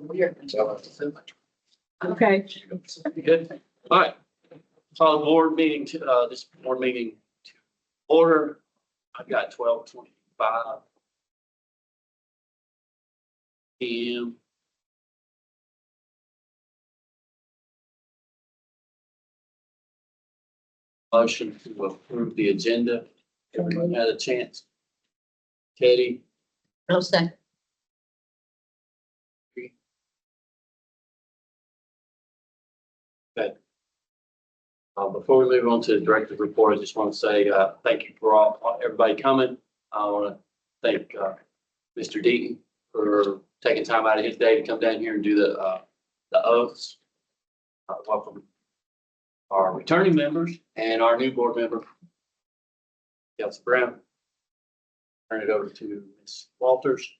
Okay. Good. All right. Call the board meeting to, this board meeting to order. I've got 12:25 p.m. Motion to approve the agenda. Everyone had a chance. Teddy, No second. before we move on to the director's report, I just want to say thank you for everybody coming. I want to thank Mr. Deaton for taking time out of his day to come down here and do the oaths. Welcome our returning members and our new board member, Kelsey Brown. Turn it over to Ms. Walters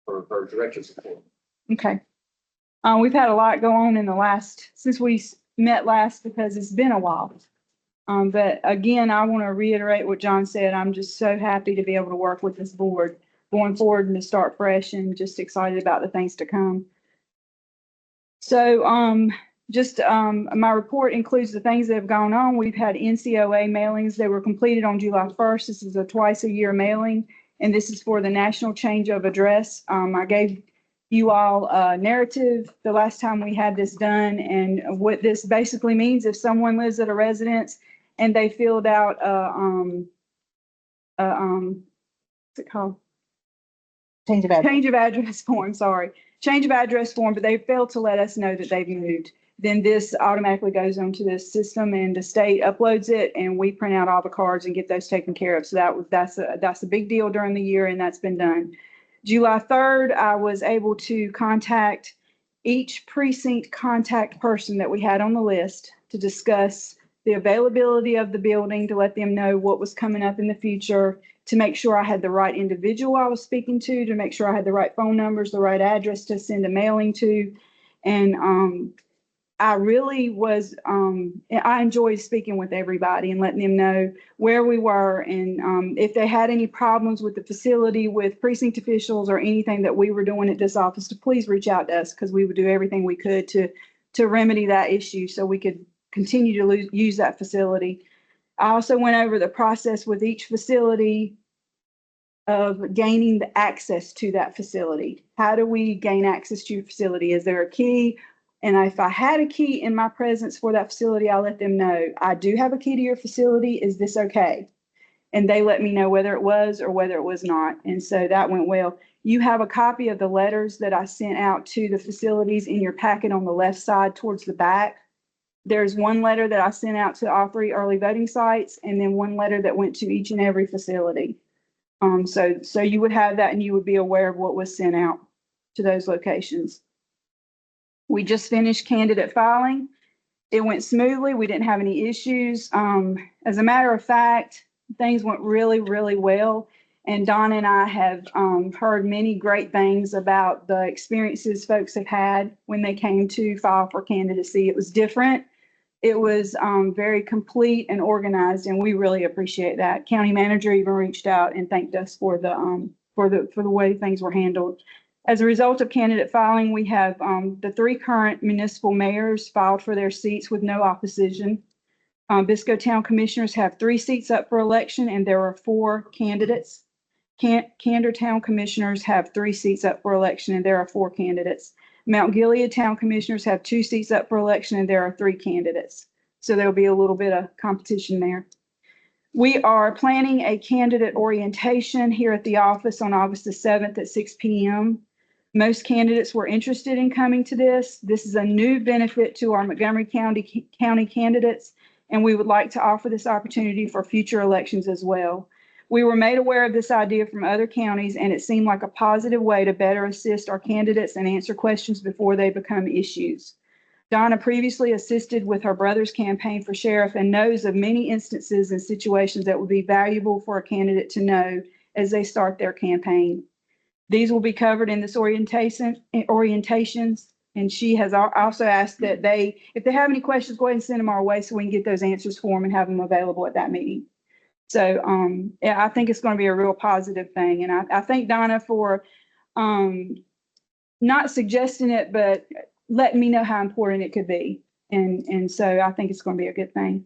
for her director's report. Okay. We've had a lot go on in the since we met last, because it's been a while. But again, I want to reiterate what John said. I'm just so happy to be able to work with this board going forward and to start fresh, and just excited about the things to come. So, my report includes the things that have gone on. We've had NCOA mailings. They were completed on July 1st. This is a twice a year mailing, and this is for the national change of address. I gave you all a narrative the last time we had this done, and what this basically means: if someone lives at a residence and they filled out what's it called? Change of address. Change of address form, sorry. Change of address form, but they failed to let us know that they've moved. Then this automatically goes onto the system, and the state uploads it, and we print out all the cards and get those taken care of. So that's a big deal during the year, and that's been done. July 3rd, I was able to contact each precinct contact person that we had on the list to discuss the availability of the building, to let them know what was coming up in the future, to make sure I had the right individual I was speaking to make sure I had the right phone numbers, the right address to send a mailing to. And I really was, I enjoyed speaking with everybody and letting them know where we were, and if they had any problems with the facility, with precinct officials, or anything that we were doing at this office, to please reach out to us, because we would do everything we could to remedy that issue so we could continue to use that facility. I also went over the process with each facility of gaining the access to that facility. How do we gain access to your facility? Is there a key? And if I had a key in my presence for that facility, I'll let them know, I do have a key to your facility. Is this okay? And they let me know whether it was or whether it was not. And so that went well. You have a copy of the letters that I sent out to the facilities in your packet on the left side towards the back. There's one letter that I sent out to all 3 early voting sites, and then one letter that went to each and every facility. So you would have that, and you would be aware of what was sent out to those locations. We just finished candidate filing. It went smoothly. We didn't have any issues. As a matter of fact, things went really, really well. And Donna and I have heard many great things about the experiences folks have had when they came to file for candidacy. It was different. It was very complete and organized, and we really appreciate that. County manager even reached out and thanked us for the way things were handled. As a result of candidate filing, we have the 3 current municipal mayors filed for their seats with no opposition. Biscoe Town Commissioners have 3 seats up for election, and there are 4 candidates. Candor Town Commissioners have 3 seats up for election, and there are 4 candidates. Mount Gilead Town Commissioners have 2 seats up for election, and there are 3 candidates. So there'll be a little bit of competition there. We are planning a candidate orientation here at the office on August the 7th at 6 p.m. Most candidates were interested in coming to this. This is a new benefit to our Montgomery County candidates, and we would like to offer this opportunity for future elections as well. We were made aware of this idea from other counties, and it seemed like a positive way to better assist our candidates and answer questions before they become issues. Donna previously assisted with her brother's campaign for sheriff and knows of many instances and situations that would be valuable for a candidate to know as they start their campaign. These will be covered in this orientations, and she has also asked that if they have any questions, go ahead and send them our way so we can get those answers for them and have them available at that meeting. So yeah, I think it's going to be a real positive thing. And I thank Donna for not suggesting it, but letting me know how important it could be. And so I think it's going to be a good thing.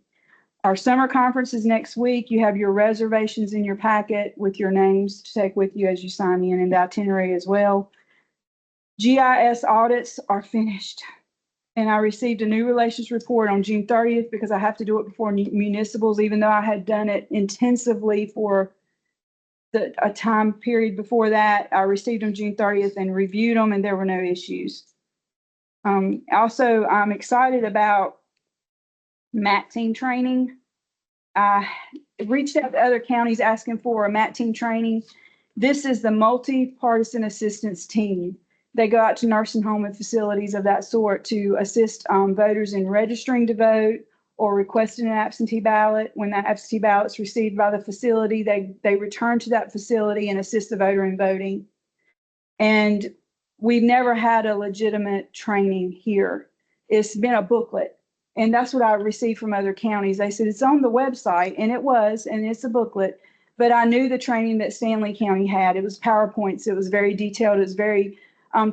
Our summer conference is next week. You have your reservations in your packet with your names to take with you as you sign in, and the itinerary as well. GIS audits are finished. And I received a new relations report on June 30th because I have to do it before municipals, even though I had done it intensively for a time period before that. I received them June 30th and reviewed them, and there were no issues. Also, I'm excited about MAT team training. I reached out to other counties asking for a MAT team training. This is the multi-partisan assistance team. They go out to nursing home and facilities of that sort to assist voters in registering to vote or requesting an absentee ballot. When that absentee ballot is received by the facility, they return to that facility and assist the voter in voting. And we've never had a legitimate training here. It's been a booklet. And that's what I received from other counties. They said it's on the website, and it was, and it's a booklet. But I knew the training that Stanley County had. It was PowerPoints. It was very detailed. It was very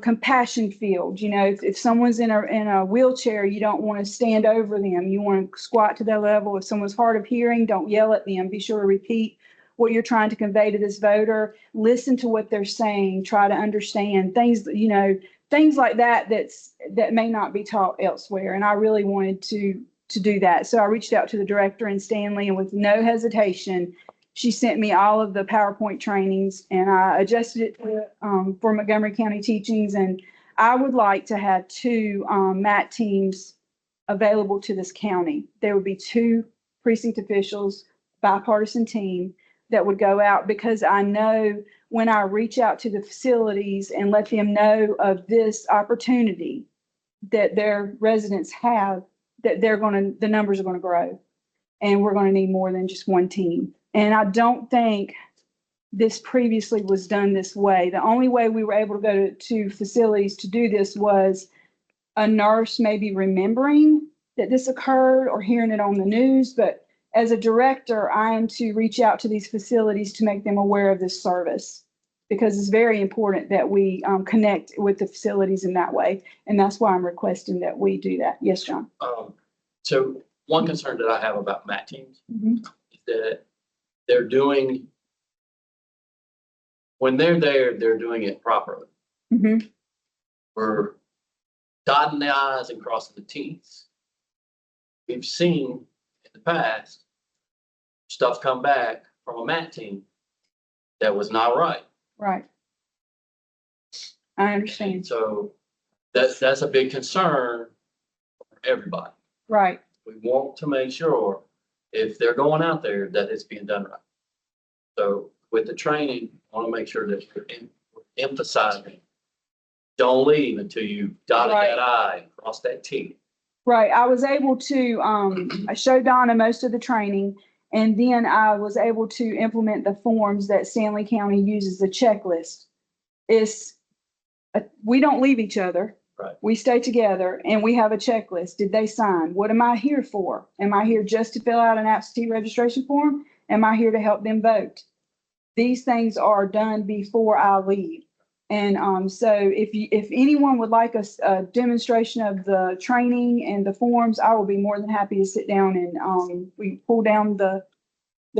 compassion filled. You know, if someone's in a wheelchair, you don't want to stand over them. You want to squat to their level. If someone's hard of hearing, don't yell at them. Be sure to repeat what you're trying to convey to this voter. Listen to what they're saying. Try to understand things, you know, things like that that may not be taught elsewhere. And I really wanted to do that. So I reached out to the director in Stanley, and with no hesitation, she sent me all of the PowerPoint trainings, and I adjusted it for Montgomery County teachings. And I would like to have 2 MAT teams available to this county. There would be 2 precinct officials, bipartisan team that would go out, because I know when I reach out to the facilities and let them know of this opportunity that their residents have, that the numbers are going to grow, and we're going to need more than just 1 team. And I don't think this previously was done this way. The only way we were able to go to facilities to do this was a nurse maybe remembering that this occurred or hearing it on the news. But as a director, I am to reach out to these facilities to make them aware of this service, because it's very important that we connect with the facilities in that way. And that's why I'm requesting that we do that. Yes, John. So one concern that I have about MAT teams Mhm. is that they're doing, when they're there, they're doing it properly. Mhm. We're dotting the i's and crossing the t's. We've seen in the past stuff come back from a MAT team that was not right. Right. I And understand. so that's a big concern for everybody. Right. We want to make sure if they're going out there that it's being done right. So with the training, I want to make sure that we're emphasizing, don't leave until you dotted Right. that I and crossed that T. Right. I was able to, I showed Donna most of the training, and then I was able to implement the forms that Stanley County uses, the checklist. We don't leave each other. Right. We stay together, and we have a checklist. Did they sign? What am I here for? Am I here just to fill out an absentee registration form? Am I here to help them vote? These things are done before I leave. And so if anyone would like a demonstration of the training and the forms, I will be more than happy to sit down and we pull down the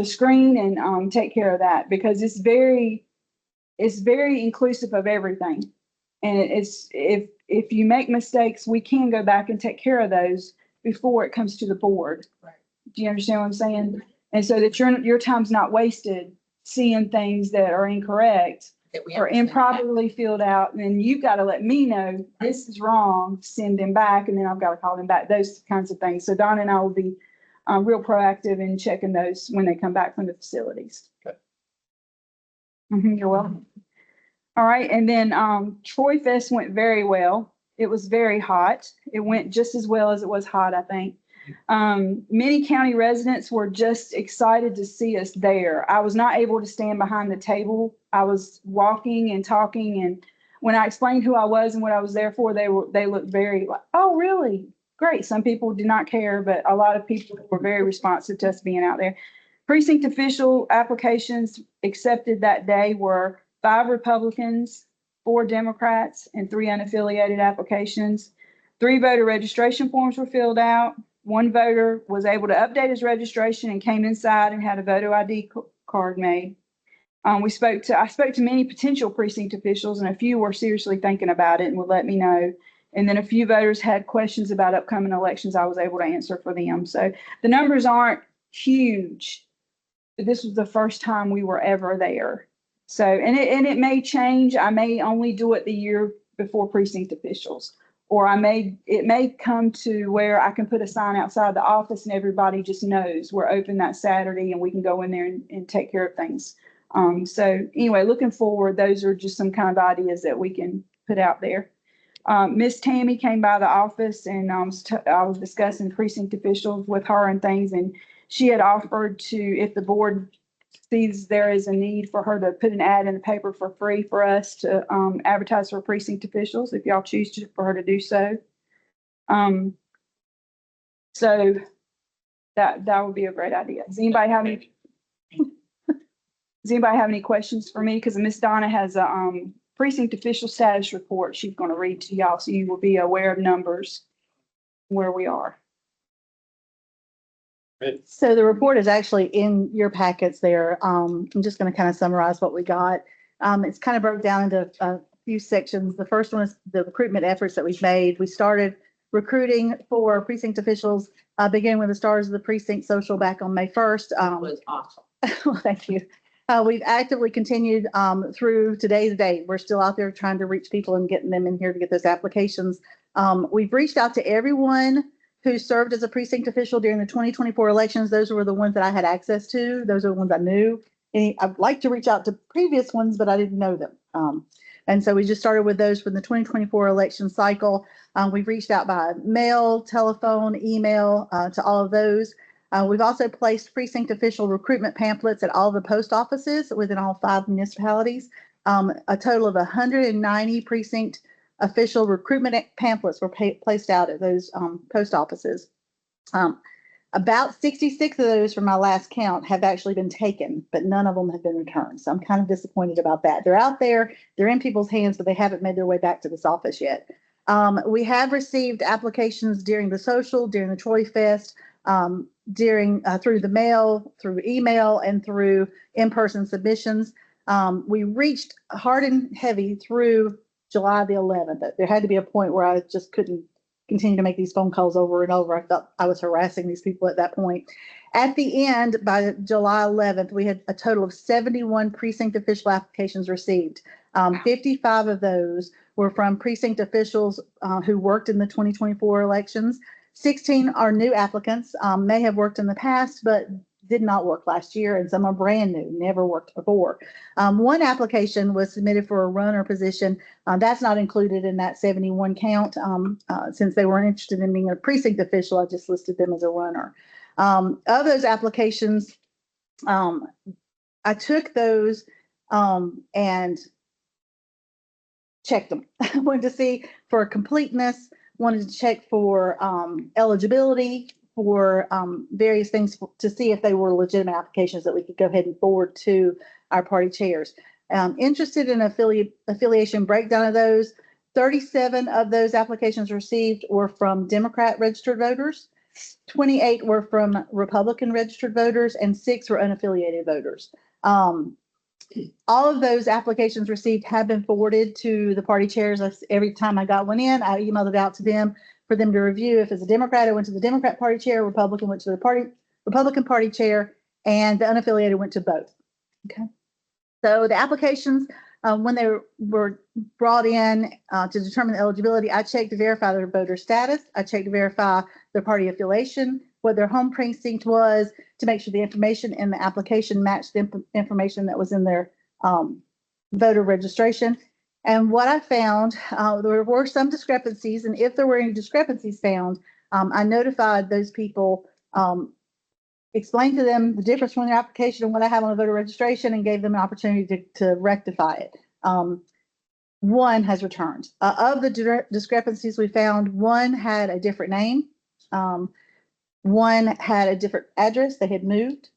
screen and take care of that, because it's very inclusive of everything. And it's if you make mistakes, we can go back and take care of those before it comes to the board. Right. Do you understand what I'm saying? And so that your time's not wasted seeing things that are incorrect or improperly filled out, and then you've got to let me know this is wrong, send them back, and then I've got to call them back, those kinds of things. So Donna and I will be real proactive in checking those when they come back from the facilities. Okay. You're welcome. All right, and then Troy Fest went very well. It was very hot. It went just as well as it was hot, I think. Many county residents were just excited to see us there. I was not able to stand behind the table. I was walking and talking, and when I explained who I was and what I was there for, they looked very like, oh, really? Great. Some people did not care, but a lot of people were very responsive to us being out there. Precinct official applications accepted that day were 5 Republicans, 4 Democrats, and 3 unaffiliated applications. 3 voter registration forms were filled out. 1 voter was able to update his registration and came inside and had a voter ID card made. I spoke to many potential precinct officials, and a few were seriously thinking about it and would let me know. And then a few voters had questions about upcoming elections I was able to answer for them. So the numbers aren't huge. This was the first time we were ever there. So, and it may change. I may only do it the year before precinct officials, or it may come to where I can put a sign outside the office and everybody just knows we're open that Saturday and we can go in there and take care of things. So anyway, looking forward, those are just some kind of ideas that we can put out there. Miss Tammy came by the office and I was discussing precinct officials with her and things, and she had offered to, if the board sees there is a need for her to put an ad in the paper for free for us to advertise for precinct officials, if y'all choose for her to do so. So that would be a great idea. Does anybody have any questions for me? Because Miss Donna has a precinct official status report she's going to read to y'all, so you will be aware of numbers where we are. So the report is actually in your packets there. I'm just going to kind of summarize what we got. It's kind of broke down into a few sections. The first one is the recruitment efforts that we've made. We started recruiting for precinct officials, beginning with the Stars of the Precinct social back on May 1st. Was awesome. Well, thank you. We've actively continued through today's date. We're still out there trying to reach people and getting them in here to get those applications. We've reached out to everyone who served as a precinct official during the 2024 elections. Those were the ones that I had access to. Those are the ones I knew. And I'd like to reach out to previous ones, but I didn't know them. And so we just started with those from the 2024 election cycle. We've reached out by mail, telephone, email to all of those. We've also placed precinct official recruitment pamphlets at all the post offices within all 5 municipalities. A total of 190 precinct official recruitment pamphlets were placed out at those post offices. About 66 of those from my last count have actually been taken, but none of them have been returned. So I'm kind of disappointed about that. They're out there, they're in people's hands, but they haven't made their way back to this office yet. We have received applications during the social, during the Troy Fest, through the mail, through email, and through in-person submissions. We reached hard and heavy through July the 11th. There had to be a point where I just couldn't continue to make these phone calls over and over. I felt I was harassing these people at that point. At the end, by July 11th, we had a total of 71 precinct official applications received. 55 of those were from precinct officials who worked in the 2024 elections. 16 are new applicants, may have worked in the past, but did not work last year, and some are brand new, never worked before. 1 application was submitted for a runner position. That's not included in that 71 count. Since they weren't interested in being a precinct official, I just listed them as a runner. Of those applications, I took those and checked them. I wanted to see for completeness, wanted to check for eligibility, for various things to see if they were legitimate applications that we could go ahead and forward to our party chairs. Interested in affiliation breakdown of those. 37 of those applications received were from Democrat registered voters. 28 were from Republican registered voters, and 6 were unaffiliated voters. All of those applications received have been forwarded to the party chairs. Every time I got one in, I emailed it out to them for them to review. If it's a Democrat, it went to the Democrat party chair, Republican went to the Republican party chair, and the unaffiliated went to both. Okay. So the applications, when they were brought in to determine the eligibility, I checked to verify their voter status. I checked to verify their party affiliation, what their home precinct was, to make sure the information in the application matched the information that was in their voter registration. And what I found, there were some discrepancies, and if there were any discrepancies found, I notified those people, explained to them the difference between their application and what I have on the voter registration, and gave them an opportunity to rectify it. 1 has returned. Of the discrepancies we found, 1 had a different name. 1 had a different address. They had moved.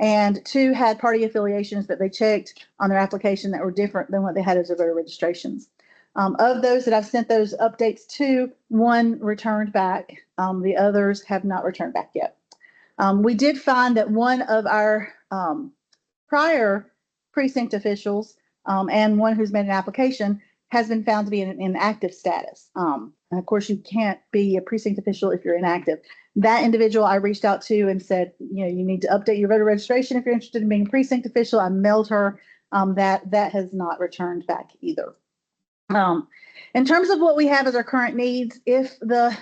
and 2 had party affiliations that they checked on their application that were different than what they had as their voter registrations. Of those that I've sent those updates to, 1 returned back. The others have not returned back yet. We did find that one of our prior precinct officials and one who's made an application has been found to be in inactive status. And of course, you can't be a precinct official if you're inactive. That individual I reached out to and said, you need to update your voter registration if you're interested in being a precinct official. I mailed her that has not returned back either. In terms of what we have as our current needs, if the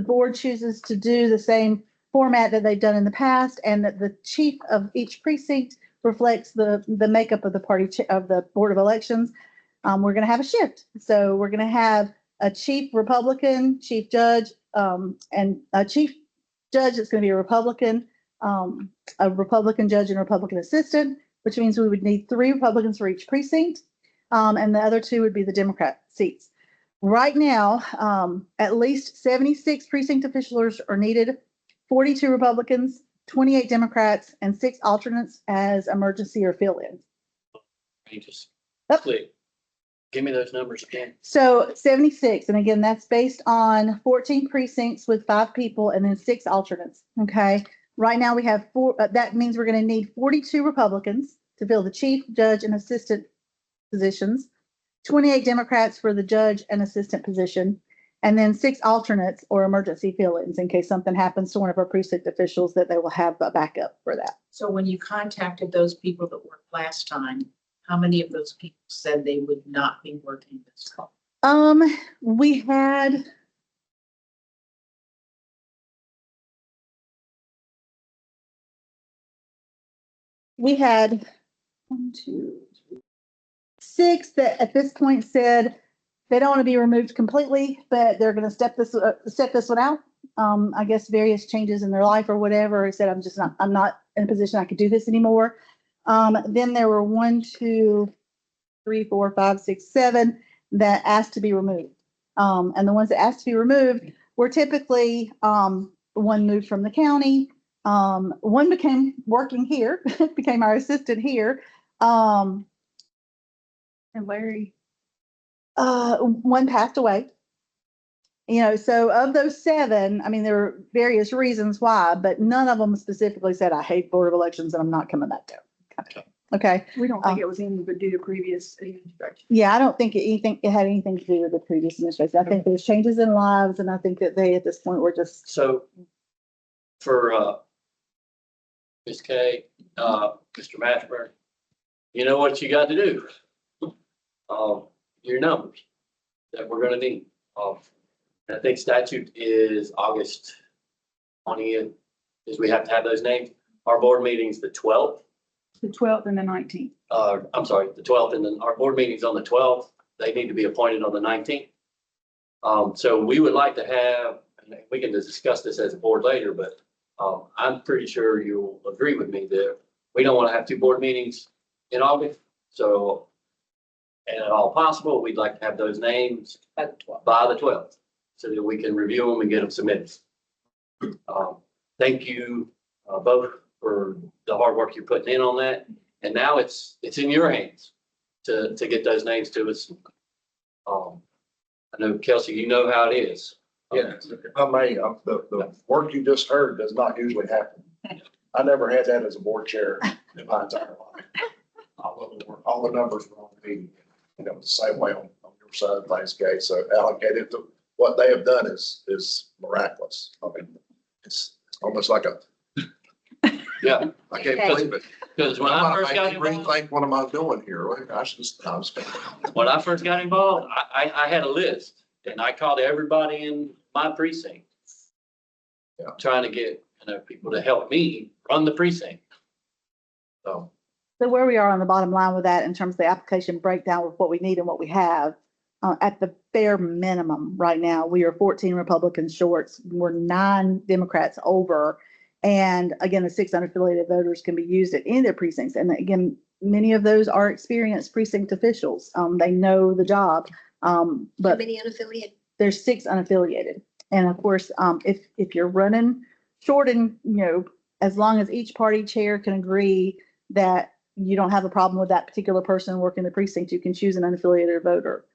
board chooses to do the same format that they've done in the past, and that the chief of each precinct reflects the makeup of the Board of Elections, we're going to have a shift. So we're going to have a chief Republican, chief judge, and a chief judge that's going to be a Republican judge and Republican assistant, which means we would need 3 Republicans for each precinct, and the other 2 would be the Democrat seats. Right now, at least 76 precinct officials are needed, 42 Republicans, 28 Democrats, and 6 alternates as emergency or fill-in. Just Yep. click. Give me those numbers again. So 76, and again, that's based on 14 precincts with 5 people and then 6 alternates. Okay. Right now we have 4. That means we're going to need 42 Republicans to fill the chief, judge, and assistant positions, 28 Democrats for the judge and assistant position, and then 6 alternates or emergency fill-ins in case something happens to one of our precinct officials, that they will have a backup for that. So when you contacted those people that worked last time, how many of those people said they would not be working this fall? We had one, 2, 3, 6 that at this point said they don't want to be removed completely, but they're going to step this one out. I guess various changes in their life or whatever. Said I'm not in a position I could do this anymore. Then there were 1, 2, 3, 4, 5, 6, 7 that asked to be removed. And the ones that asked to be removed were typically one moved from the county, one became working here, became our assistant here, And Larry, one passed away. So of those 7, I mean, there were various reasons why, but none of them specifically said, I hate Board of Elections and I'm not coming back there. Okay. we don't think it was in, but due to previous administration. Yeah, I don't think it had anything to do with the previous administration. I think there's changes in lives, and I think that they, at this point, were just. So for Ms. Kay, Mr. Mashburn, you know what you got to do. Your numbers that we're going to need. I think statute is August 20th, is we have to have those names. Our board meeting's the 12th. The 12th and the 19th. I'm sorry, the 12th, and then our board meeting's on the 12th. They need to be appointed on the 19th. So we would like to have, and we can discuss this as a board later, but I'm pretty sure you'll agree with me that we don't want to have 2 board meetings in August. So, and at all possible, we'd like to have those names By the 12th. by the 12th so that we can review them and get them submitted. Thank you both for the hard work you're putting in on that. And now it's in your hands to get those names to us. I know Kelsey, you know how it is. Yeah, I may, the work you just heard does not usually happen. I never had that as a board chair in my entire life. All the numbers were on me, the same way on your side, Vice Gay. So allocated to what they have done is miraculous. I mean, it's almost like Yeah, I can't believe it. because when I first got involved, Rethink, what am I doing here? Well, I should just, I'm spending. when I first got involved, I had a list and I called everybody in my precinct. Yeah. Trying to get, people to help me run the precinct. So, So where we are on the bottom line with that in terms of the application breakdown with what we need and what we have, at the bare minimum right now, we are 14 Republicans shorts. We're 9 Democrats over. And again, the 6 unaffiliated voters can be used at any of their precincts. And again, many of those are experienced precinct officials. They know the job. How But many unaffiliated? there's 6 unaffiliated. And of course, if you're running short in, as long as each party chair can agree that you don't have a problem with that particular person working the precinct, you can choose an unaffiliated voter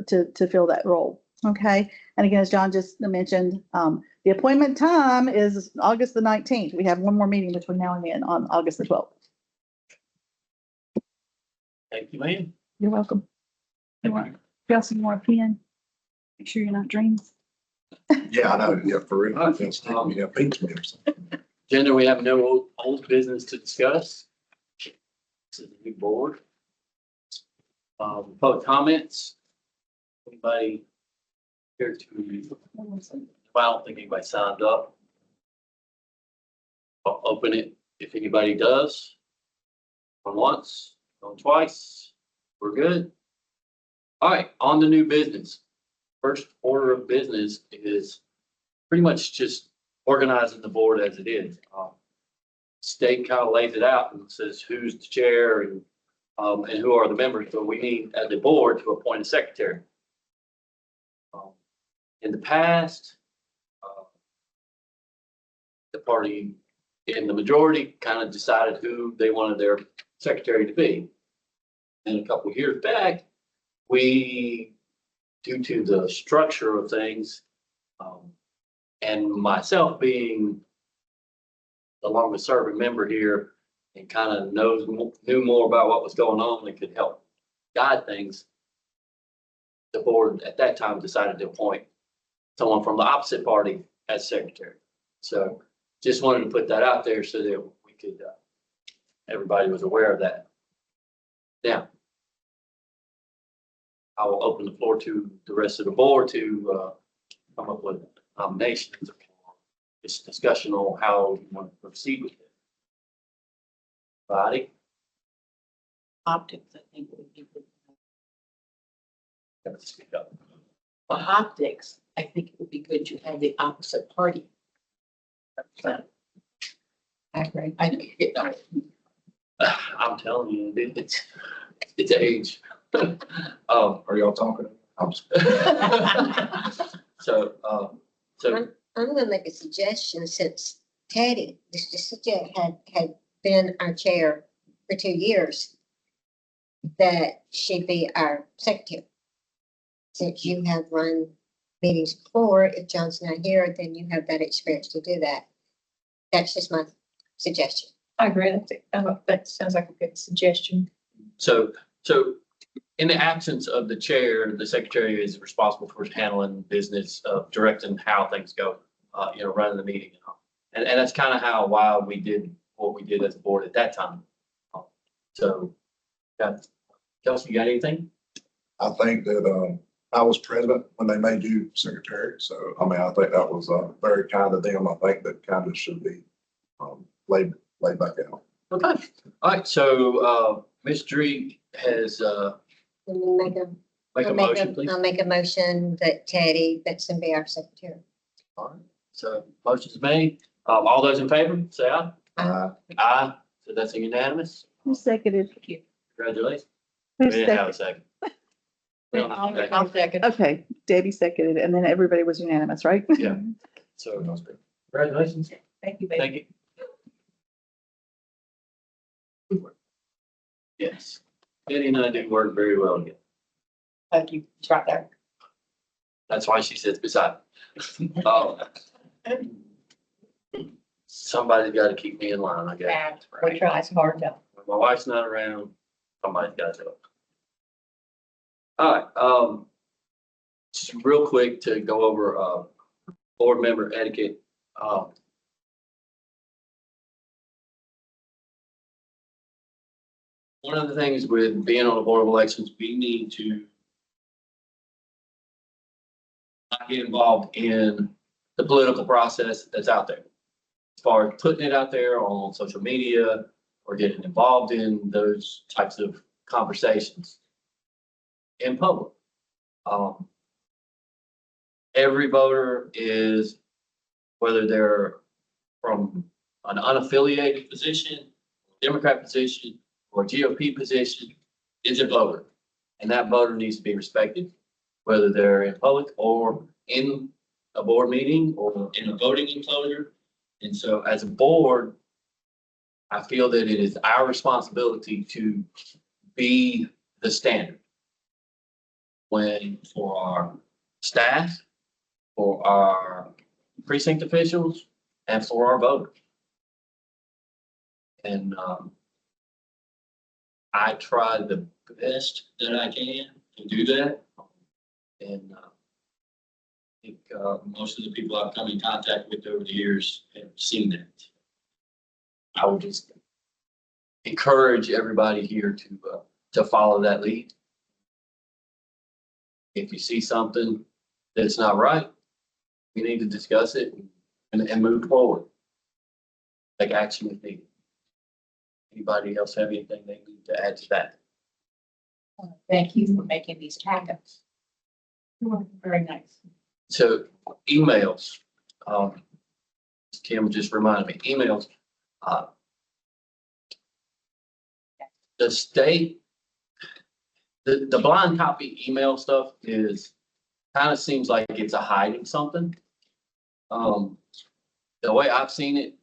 to fill that role. Okay. And again, as John just mentioned, the appointment time is August the 19th. We have one more meeting between now and then on August the 12th. Thank you, ma'am. You're welcome. You want, got some more pen? Make sure you're not dreaming. Yeah, I know, yeah, for real. It's taking me, pinch me or something. Agenda, we have no old business to discuss. This is a new board. Public comments. Anybody here to, I don't think anybody signed up. I'll open it if anybody does. Going once, going twice, we're good. All right, on to new business. First order of business is pretty much just organizing the board as it is. State kind of lays it out and says who's the chair and who are the members. So we need, as a board, to appoint a secretary. In the past, the party in the majority kind of decided who they wanted their secretary to be. And a couple of years back, we, due to the structure of things, and myself being the longest serving member here and kind of knew more about what was going on and could help guide things, the board at that time decided to appoint someone from the opposite party as secretary. So just wanted to put that out there so that we could, everybody was aware of that. Now, I will open the floor to the rest of the board to come up with nominations or just discussion on how you want to proceed with it. Body? Optics, I think would be good. Got to speak up. For optics, I think it would be good to have the opposite party. I agree. I'm telling you, it's age. Are y'all talking? I'm just- So, I'm gonna make a suggestion since Teddy, had been our chair for 2 years, that she'd be our secretary. Since you have run meetings before, if John's not here, then you have that experience to do that. That's just my suggestion. I agree. That sounds like a good suggestion. so in the absence of the chair, the secretary is responsible for handling business, directing how things go, running the meeting. And that's kind of why we did what we did as a board at that time. So, Kelsey, you got anything? I think that, I was president when they made you secretary. So, I mean, I think that was, very kind of them. I think that kind of should be, laid back out. Okay. All right. So, Ms. Dree has, Can you make a, make a motion, please. I'll make a motion that Teddy Benson be our secretary. All right. So motion's made. All those in favor, say aye. Aye. So that's a unanimous. Who seconded? Congratulations. Who We didn't have a seconded? second. We don't have a second. I'll second. Okay, Debbie seconded, and then everybody was unanimous, right? Yeah. So congratulations. Thank you, baby. Thank you. Yes. Betty and I do work very well together. Thank you. It's right there. That's why she sits beside me. Somebody's got to keep me in line, I guess. We try so hard though. When my wife's not around, somebody's got to do it. All right, just real quick to go over, board member etiquette. One of the things with being on the board of elections, we need to not get involved in the political process that's out there. As far as putting it out there on social media or getting involved in those types of conversations in public. Every voter is, whether they're from an unaffiliated position, Democrat position, or GOP position, is a voter. And that voter needs to be respected, whether they're in public or in a board meeting or in a voting enclosure. And so as a board, I feel that it is our responsibility to be the standard when for our staff, for our precinct officials, and for our voters. And I try the best that I can to do that. And I think most of the people I've come in contact with over the years have seen that. I would just encourage everybody here to follow that lead. If you see something that's not right, we need to discuss it and move forward. Take action if needed. Anybody else have anything they need to add to that? Thank you for making these packets. Very nice. So emails, Kim just reminded me, emails, the state, the blind copy email stuff is, kind of seems like it's a hiding something. The way I've seen it,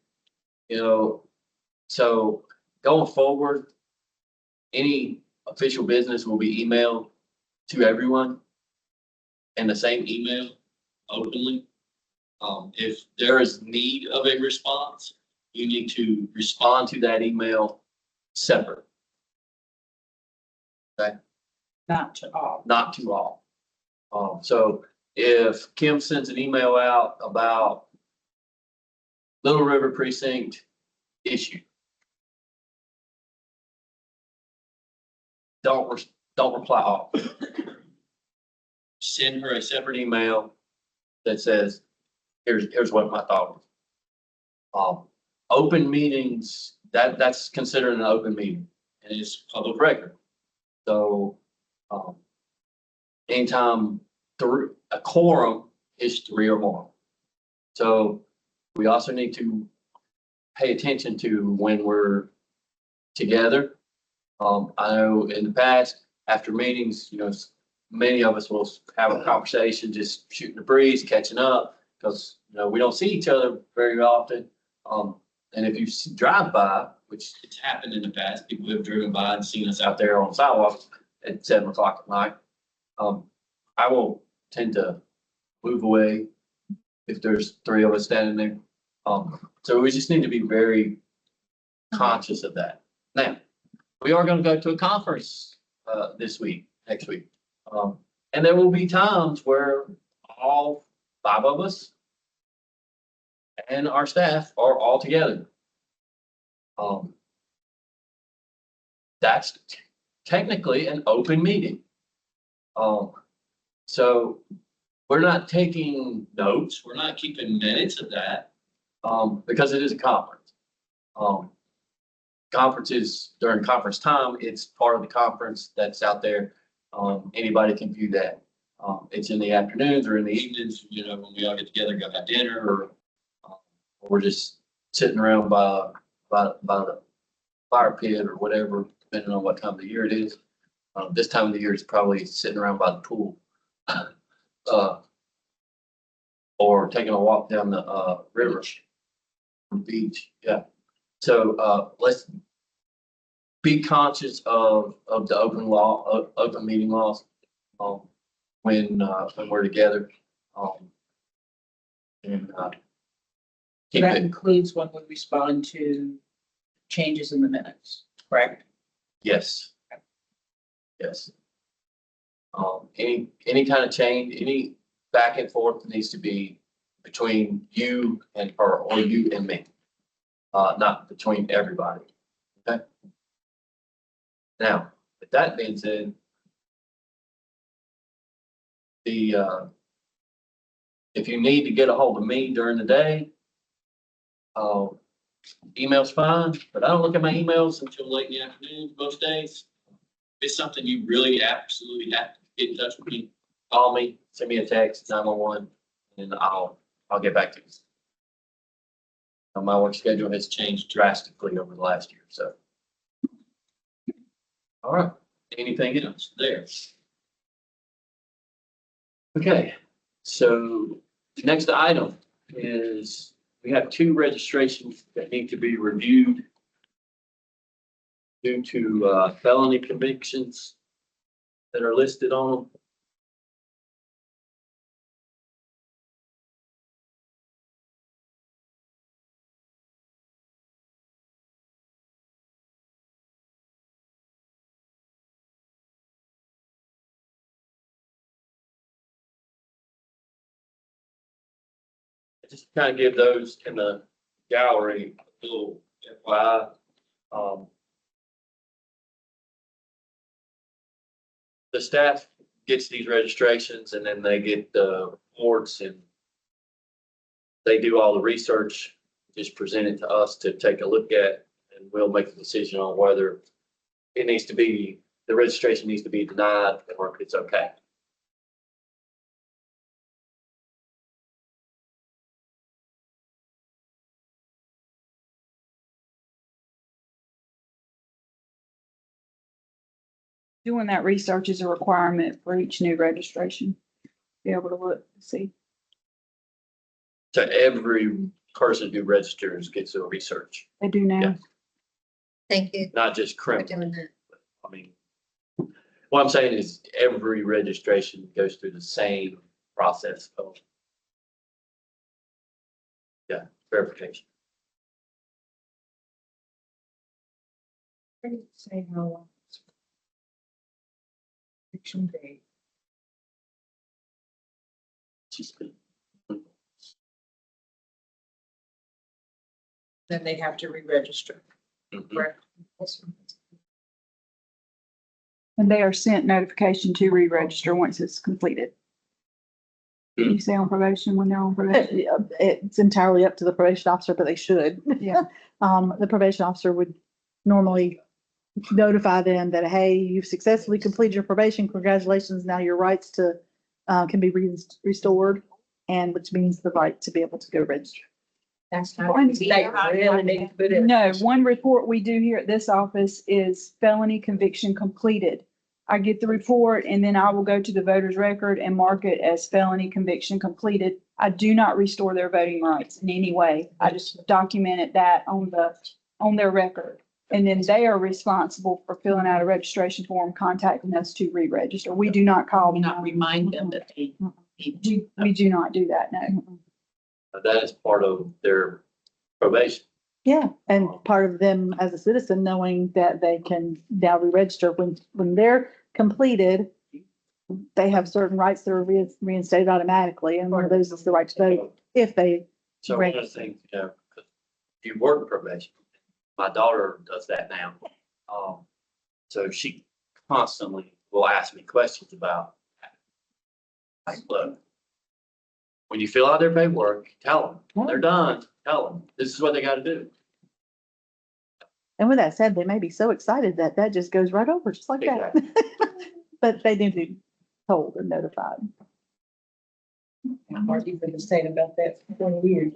so going forward, any official business will be emailed to everyone in the same email openly. If there is need of a response, you need to respond to that email separate. Okay? Not to all. Not to all. So if Kim sends an email out about Little River Precinct issue, don't reply all. Send her a separate email that says, here's what my thought is. Open meetings, that's considered an open meeting and it's public record. So, anytime a quorum is 3 or more. So we also need to pay attention to when we're together. I know in the past, after meetings, many of us will have a conversation, just shooting the breeze, catching up, because, we don't see each other very often. And if you drive by, which it's happened in the past, people have driven by and seen us out there on the sidewalk at 7 o'clock at night. I will tend to move away if there's 3 of us standing there. So we just need to be very conscious of that. Now, we are going to go to a conference next week. And there will be times where all 5 of us and our staff are all together. That's technically an open meeting. So we're not taking notes, we're not keeping minutes of that, because it is a conference. Conferences during conference time, it's part of the conference that's out there. Anybody can view that. It's in the afternoons or in the evenings, when we all get together, go have dinner, or we're just sitting around by the fire pit or whatever, depending on what time of the year it is. This time of the year is probably sitting around by the pool. Or taking a walk down the river, beach. Yeah. So let's be conscious of the open meeting laws when we're together. And keep That it. includes when we respond to changes in the minutes, correct? Yes. Yes. Any kind of change, any back and forth needs to be between you and her or you and me, not between everybody. Okay. Now, with that being said, if you need to get a hold of me during the day, email's fine, but I don't look at my emails until late in the afternoon most days. If it's something you really absolutely have to get in touch with me, call me, send me a text, 911, and I'll get back to you. My work schedule has changed drastically over the last year, so. All right, anything else there? Okay, so next item is We have 2 registrations that need to be reviewed due to felony convictions that are listed on them. Just kind of give those in the gallery a little FYI. The staff gets these registrations and then they get the reports and they do all the research, just present it to us to take a look at, and we'll make a decision on whether it needs to be, the registration needs to be denied or if it's okay. Doing that research is a requirement for each new registration. Be able to look, see. So every person who registers gets a research, They do now. Yeah. Thank you not just for criminal. doing that. I mean, what I'm saying is every registration goes through the same process of, yeah, verification. Say how long. Fiction date. Then they have to re-register. Mhm. Correct. And they are sent notification to re-register once it's completed. You say on probation when they're on probation? It's entirely up to the probation officer, but they should. Yeah. The probation officer would normally notify them that, hey, you've successfully completed your probation. Congratulations. Now your rights to, can be restored, and which means the right to be able to go register. That's not, they really need to put it. No, one report we do here at this office is felony conviction completed. I get the report and then I will go to the voter's record and mark it as felony conviction completed. I do not restore their voting rights in any way. I just documented that on their record. And then they are responsible for filling out a registration form, contacting us to re-register. We do not call them. Not remind them that they need to. We do not do that, no. That is part of their probation. Yeah, and part of them as a citizen, knowing that they can now re-register when they're completed, they have certain rights that are reinstated automatically, and one of those is the right to vote if they. So one of the things, you know, you work probation. My daughter does that now. So she constantly will ask me questions about, like, look, when you fill out their paperwork, tell them, when they're done, tell them, this is what they got to do. And with that said, they may be so excited that that just goes right over, just like that. But they need to be told and notified. I'm already been saying about that for 20 years.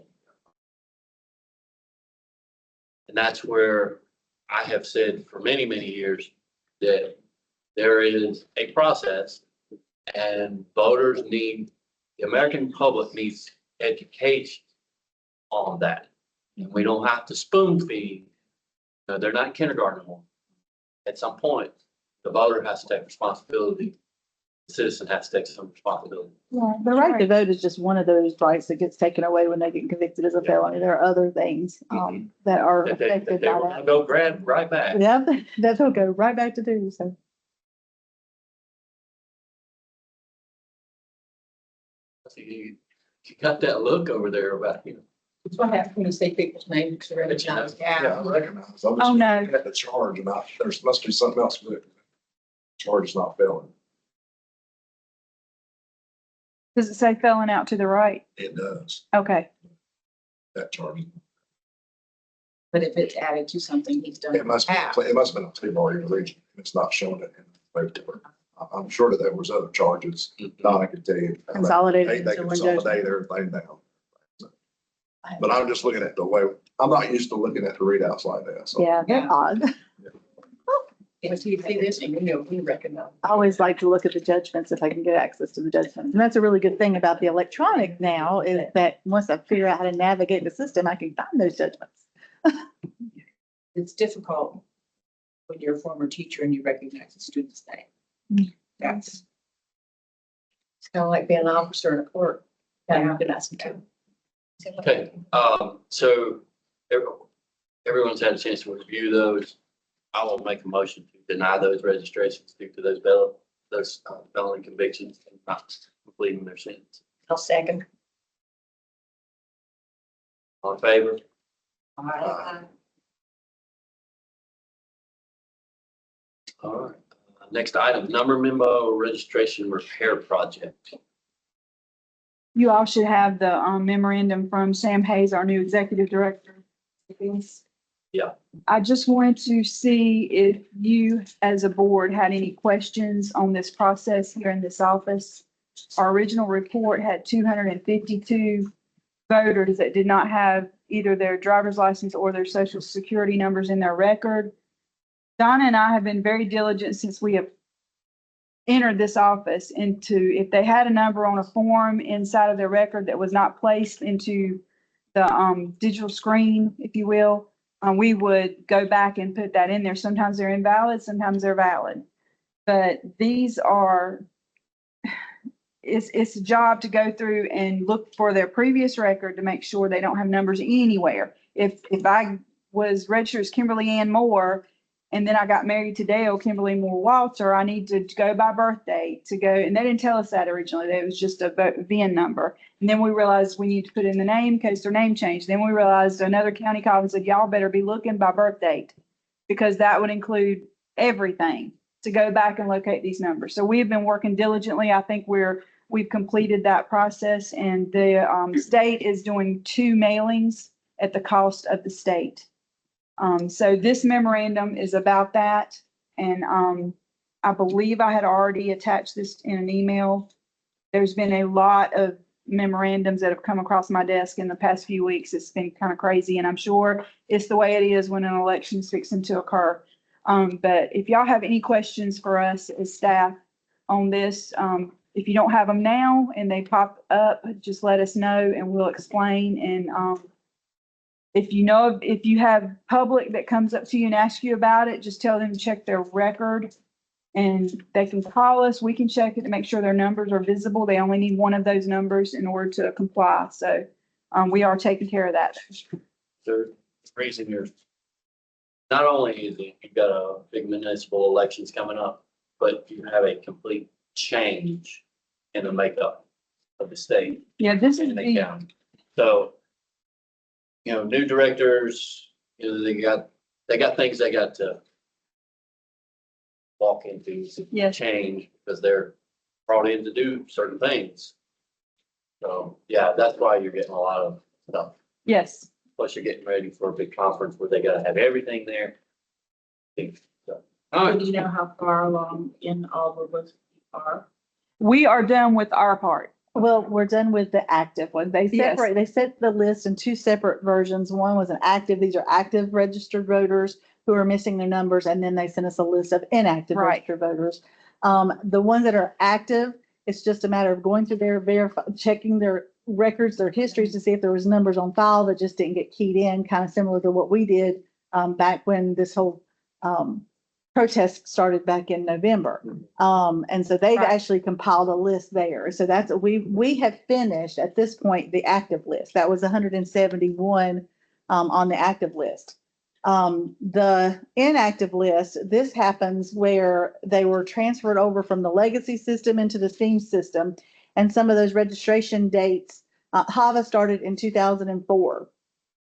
And that's where I have said for many, many years that there is a process and voters need, the American public needs education on that. And we don't have to spoon feed. No, they're not kindergarten anymore. At some point, the voter has to take responsibility. The citizen has to take some responsibility. Yeah, the right to vote is just one of those rights that gets taken away when they get convicted as a felony. There are other things that are That affected they by will that. go grab right back. Yeah, that they'll go right back to do, so. So you got that look over there about, you know. That's what happens when you say people's names, to recognize. Yeah, I recognize. I'm just Oh, no. looking at the charge and there's must be something else with it. Charge is not felon. Does it say felon out to the right? It does, Okay. that charge. But if it's added to something he's done. It must be, it must have been a plea already reached. It's not showing it in the paperwork. I'm sure that there was other charges. Donna could tell you. Consolidated They into one consolidate judgment. everything down. But I'm just looking at the way, I'm not used to looking at the readouts like that, so. Yeah, they're Yeah. odd. If you see this, and you know, we recognize. I always like to look at the judgments if I can get access to the judgments. And that's a really good thing about the electronic now is that once I figure out how to navigate the system, I can find those judgments. It's difficult when you're a former teacher and you recognize a student's name. That's. It's kind of like being an officer and a clerk. Yeah, recognize them too. Okay, so everyone's had a chance to review those. I will make a motion to deny those registrations due to those felony convictions and not completing their sentence. I'll second. All in favor? All right. Next item, number memo registration repair project. You all should have the memorandum from Sam Hayes, our new executive director. Yeah. I just wanted to see if you, as a board, had any questions on this process here in this office. Our original report had 252 voters that did not have either their driver's license or their social security numbers in their record. Donna and I have been very diligent since we have entered this office into, if they had a number on a form inside of their record that was not placed into the digital screen, if you will, we would go back and put that in there. Sometimes they're invalid, sometimes they're valid. But these are, it's a job to go through and look for their previous record to make sure they don't have numbers anywhere. If I was registered as Kimberly Ann Moore, and then I got married to Dale Kimberly Moore Walter, I need to go by birthday to go. And they didn't tell us that originally. It was just a VIN number. And then we realized we need to put in the name in case their name changed. Then we realized another county called and said, y'all better be looking by birth date because that would include everything to go back and locate these numbers. So we have been working diligently. I think we've completed that process, and the state is doing 2 mailings at the cost of the state. So this memorandum is about that. And I believe I had already attached this in an email. There's been a lot of memorandums that have come across my desk in the past few weeks. It's been kind of crazy, and I'm sure it's the way it is when an election is fixing to occur. But if y'all have any questions for us as staff on this, if you don't have them now and they pop up, just let us know and we'll explain. And if you have public that comes up to you and asks you about it, just tell them to check their record and they can call us. We can check it to make sure their numbers are visible. They only need one of those numbers in order to comply. So we are taking care of that. The reason you're, not only is it, you've got a big municipal elections coming up, but you have a complete change in the makeup of the state Yeah, this is and the the, county. So, new directors, they got things they got to walk into, yes, change because they're brought in to do certain things. So, yeah, that's why you're getting a lot of stuff. yes. Plus you're getting ready for a big conference where they gotta have everything there. Big stuff. All Do right, you know how far along in all of us are? We are done with our part. Well, we're done with the active one. They Yes. separate, they set the list in 2 separate versions. One was an active, these are active registered voters who are missing their numbers, and then they sent us a list of inactive Right. registered voters. The ones that are active, it's just a matter of going through their checking their records, their histories to see if there was numbers on file that just didn't get keyed in, kind of similar to what we did back when this whole protest started back in November. And so they've Right. actually compiled a list there. So that's, we have finished at this point, the active list. That was 171 on the active list. The inactive list, this happens where they were transferred over from the legacy system into the STEAM system. And some of those registration dates, HAVA started in 2004.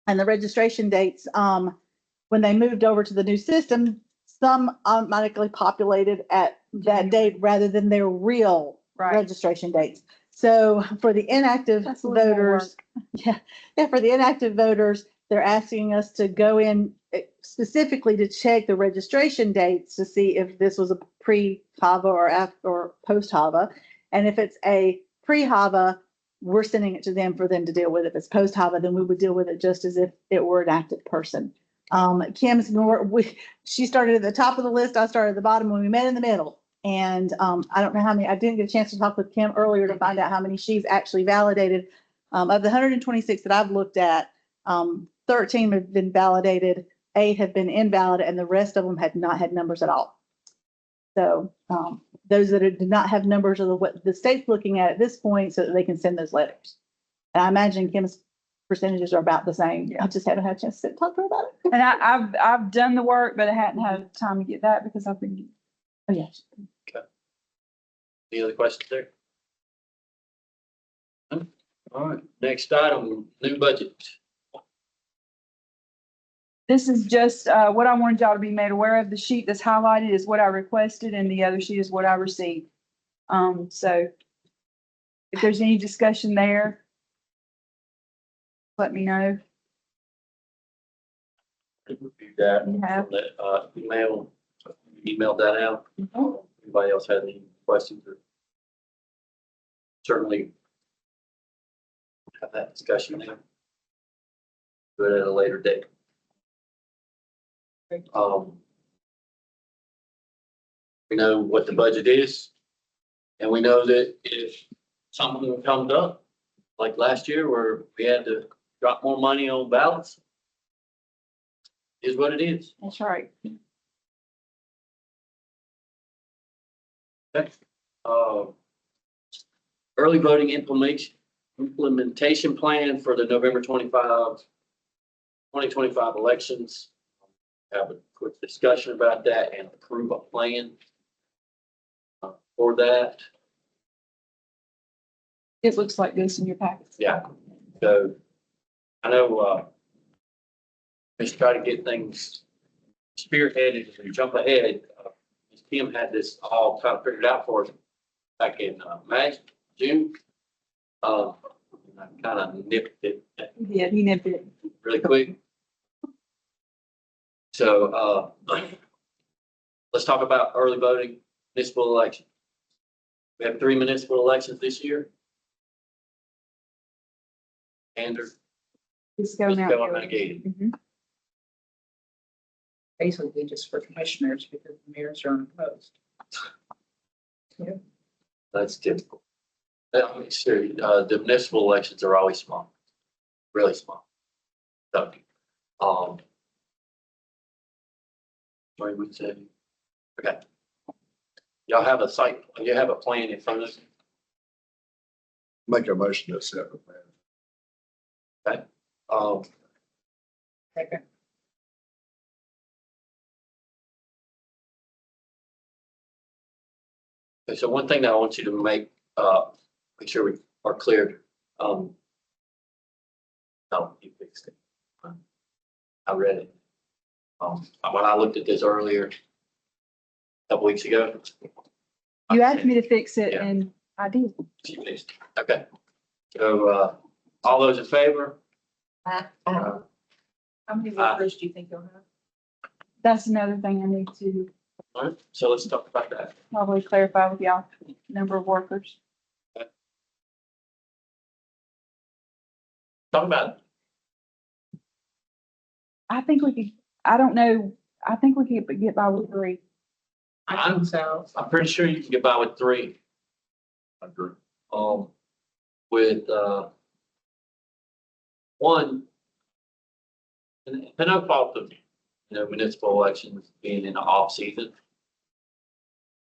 And the registration dates, when they moved over to the new system, some automatically populated at that date rather than their real Right. registration dates. So for the inactive That's a little more voters, yeah, for the inactive voters, they're asking us to go in specifically to check the registration dates to see if this was a pre-HAVA or post-HAVA. And if it's a pre-HAVA, we're sending it to them for them to deal with. If it's post-HAVA, then we would deal with it just as if it were an active person. Kim's more, she started at the top of the list. I started at the bottom when we met in the middle. And I don't know how many, I didn't get a chance to talk with Kim earlier to find out how many she's actually validated. Of the 126 that I've looked at, 13 have been validated, 8 have been invalid, and the rest of them had not had numbers at all. So those that did not have numbers are what the state's looking at this point so that they can send those letters. And I imagine Kim's percentages are about the same. I just haven't had a chance to talk to her about it. And I've done the work, but I hadn't had time to get that because I've been, oh yes. Any other questions there? No? All right, next item, new budget. This is just what I wanted y'all to be made aware of. The sheet that's highlighted is what I requested and the other sheet is what I received. So if there's any discussion there, let me know. Review that You have. from that emailed that out. Anybody else had any questions or certainly have that discussion there. Do it at a later date. We know what the budget is, and we know that if something comes up, like last year where we had to drop more money on ballots, is what it is. That's right. Okay. Early voting implementation plan for the November 2025 elections. Have a quick discussion about that and approve a plan for that. It looks like this in your packet. Yeah, so I know, just try to get things spearheaded and jump ahead. Kim had this all kind of figured out for us back in May, June. And I kind of nipped it Yeah, he nipped it. really quick. So let's talk about early voting, municipal election. We have 3 municipal elections this year. Andrew, It's going out. Misspelled and Gated. Mhm. Basically just for commissioners because the mayors are unopposed. That's typical. I mean, sure, the municipal elections are always small, really small. So, what we would say, okay. Y'all have a site, you have a plan in front of you. Make a motion to accept it, man. Second. Okay, so one thing that I want you to make sure we are clear. No, you fixed it. I read it. When I looked at this earlier, a couple weeks ago. You asked me to fix it Yeah. and I did. She fixed it. Okay. So, all those in favor? Uh, How many workers do you think you'll have? That's another thing I need to All right, so let's talk about that. probably clarify with y'all, number of workers. Talk about, I think we could, I don't know, I think we could get by with 3. I think so. I'm pretty sure you can get by with 3. I agree. With, one, and no fault of, municipal elections being in the off season.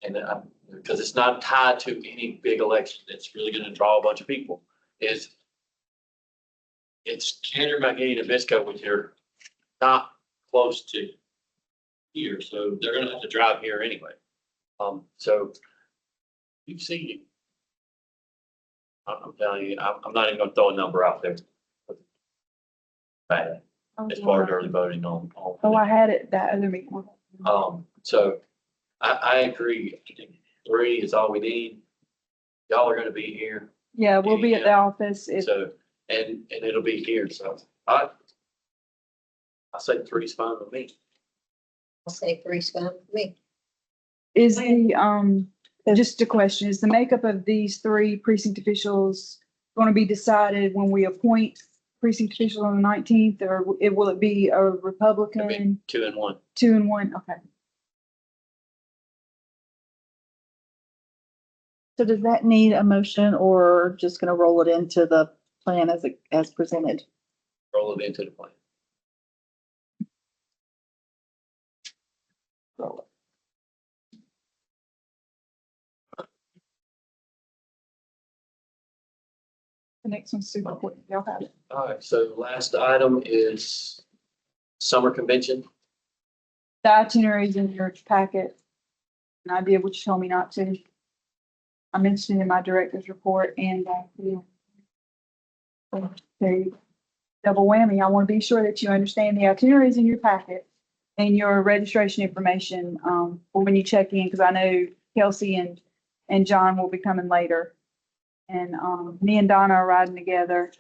And, because it's not tied to any big election that's really gonna draw a bunch of people, it's Andrew, McGee, and Visco, which are not close to here, so they're gonna have to drive here anyway. So you've seen it. I'm telling you, I'm not even gonna throw a number out there. Bad, as far as early voting on. Oh, I had it that other meeting. So I agree. I think 3 is all we need. Y'all are gonna be here, Yeah, we'll be at the office. If, so, and it'll be here, so I say 3 is fine with me. I'll say 3's fine with me. is the, just a question, is the makeup of these 3 precinct officials going to be decided when we appoint precinct officials on the 19th, or will it be a Republican, 2 and 1. 2 and 1? Okay. So does that need a motion or just gonna roll it into the plan as presented? Roll it into the plan. The next one's super quick. Y'all have it. All right, so last item is summer convention. The itineraries in your packet. And I did what you told me not to. I mentioned it in my director's report and, yeah. So, there you go. Double whammy. I want to be sure that you understand the itineraries in your packet and your registration information, for when you check in, because I know Kelsey and John will be coming later. And, me and Donna are riding together.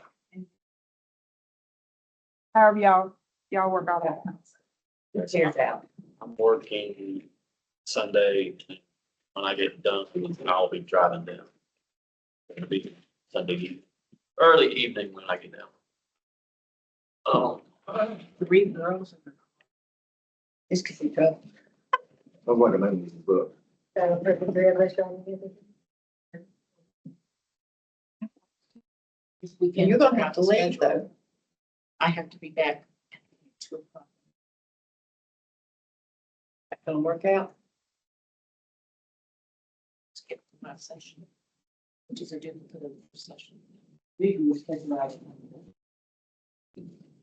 However y'all work all that. Cheers out. I'm working Sunday. When I get done, I'll be driving down. It'll be Sunday evening, early evening when I get down. Oh, 3 girls. This could be tough. I'm going to make this book. This weekend. You're gonna have to leave though. I have to be back. at 2 o'clock. That gonna work out? Let's get to my session, which is a different session. We can schedule out.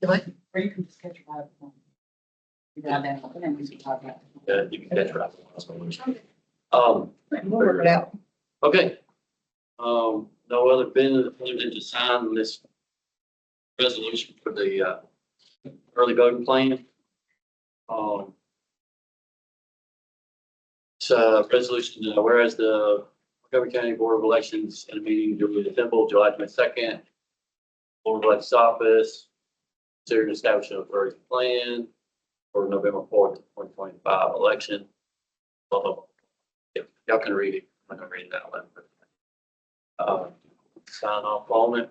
What? Or you can schedule out. You got that, and then we can talk about it. yeah, you can catch right. We'll work it out. Okay. No other business other than to sign this resolution for the, early voting plan. It's a resolution, whereas the Montgomery County Board of Elections in a meeting duly assembled July 22nd, Board of Elections Office, considered establishing a voting plan for November 4th, 2025 election. Y'all can read it. I'm not gonna read it out loud. Sign off on it.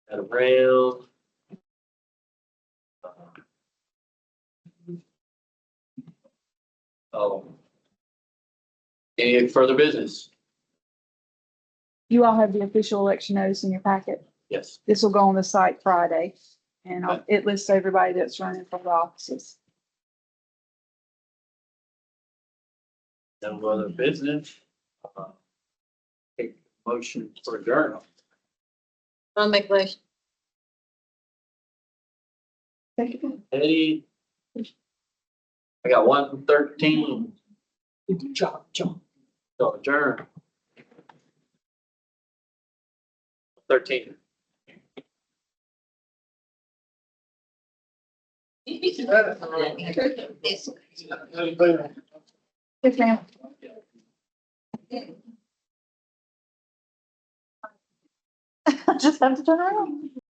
And around. Any further business? You all have the official election notice in your packet. Yes. This will go on the site Friday, and it lists everybody that's running for the offices. No other business. Take motion for adjournment. I'll make a motion. Eddie. I got 113. John. So adjourn. 13. This. Yes, ma'am. Just have to turn around.